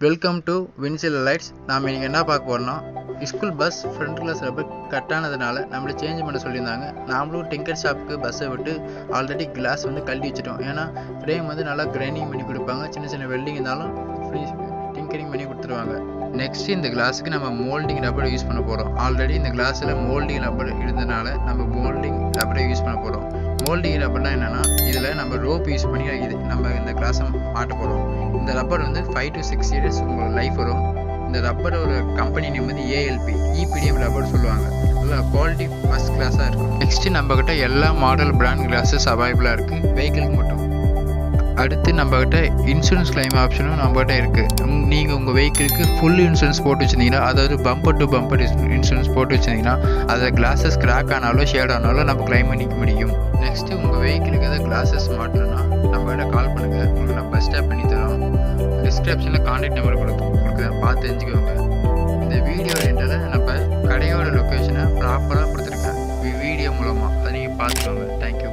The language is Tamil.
Welcome to windshield lights. நாம் இன்றைக்கி என்ன பார்க்க போகிறோம்னா, school bus front class rubber cut ஆனதுனால நம்மளை சேஞ்ச் பண்ண சொல்லியிருந்தாங்க. நாமளும் டிங்கர் ஷாப்புக்கு பஸ்ஸை விட்டு ஆல்ரெடி கிளாஸ் கழட்டி வச்சுட்டோம். ஏன்னா ஃப்ரேம் நல்லா கிரைண்டிங் பண்ணி கொடுப்பாங்க. சின்ன சின்ன வெல்டிங் இருந்தாலும் ஃப்ரீ டிங்கரிங் பண்ணி கொடுத்துருவாங்க. நெக்ஸ்ட் இந்த கிளாஸுக்கு நம்ம மோல்டிங் ரப்பரை யூஸ் பண்ண போகிறோம். ஆல்ரெடி இந்த கிளாஸில் மோல்டிங் ரப்பர் இருந்ததுனால நம்ம மோல்டிங் ரப்பரை யூஸ் பண்ண போகிறோம். மோல்டிங் ரப்பர்னா என்னென்னா, இதில் நம்ம ரோப் யூஸ் பண்ணி நம்ம இந்த கிளாஸை மாட்ட போகிறோம். இந்த ரப்பர் 5 to 6 years உங்களுக்கு லைஃப் வரும். இந்த ரப்பரோட company name ALP EPDM rubber சொல்லுவாங்க. நல்லா குவாலிட்டி ஃபஸ்ட் கிளாஸாக இருக்கும். நெக்ஸ்ட்டு நம்மக்கிட்ட எல்லா மாடல் பிராண்ட் கிளாஸஸ் அவைலபிளாக இருக்குது, வெஹிக்கிளுக்கு மட்டும். அடுத்து நம்மக்கிட்ட இன்சூரன்ஸ் கிளைம் ஆப்ஷனும் நம்மகிட்ட இருக்குது. நீங்கள் உங்கள் வெஹிக்கிளுக்கு ஃபுல் இன்சூரன்ஸ் போட்டு வச்சுருந்தீங்கன்னா, அதாவது பம்பர் டு பம்பர் இன்சூரன்ஸ் போட்டு வச்சுருந்தீங்கன்னா, அதை கிளாஸஸ் கிராக் ஆனாலும் ஷேட் ஆனாலும் நம்ம கிளைம் பண்ணிக்க முடியும். நெக்ஸ்ட்டு உங்கள் வெஹிக்கிளுக்கு எதாவது கிளாஸஸ் மாட்டணும்னா நம்மகிட்ட கால் பண்ணுங்கள். உங்களுக்கு நம்ம பஸ் ஸ்டாப் பண்ணி தரோம். டிஸ்கிரிப்ஷனில் கான்டாக்ட் நம்பர் கொடுக்குறேன், பார்த்து தெரிஞ்சுக்கோங்க. இந்த வீடியோ என்கிட்ட நம்ம கடையோட லொக்கேஷனை ப்ராப்பராக கொடுத்துருக்கேன் வீடியோ மூலமாக. அதை நீங்கள் பார்த்துக்கோங்க. தேங்க்யூ.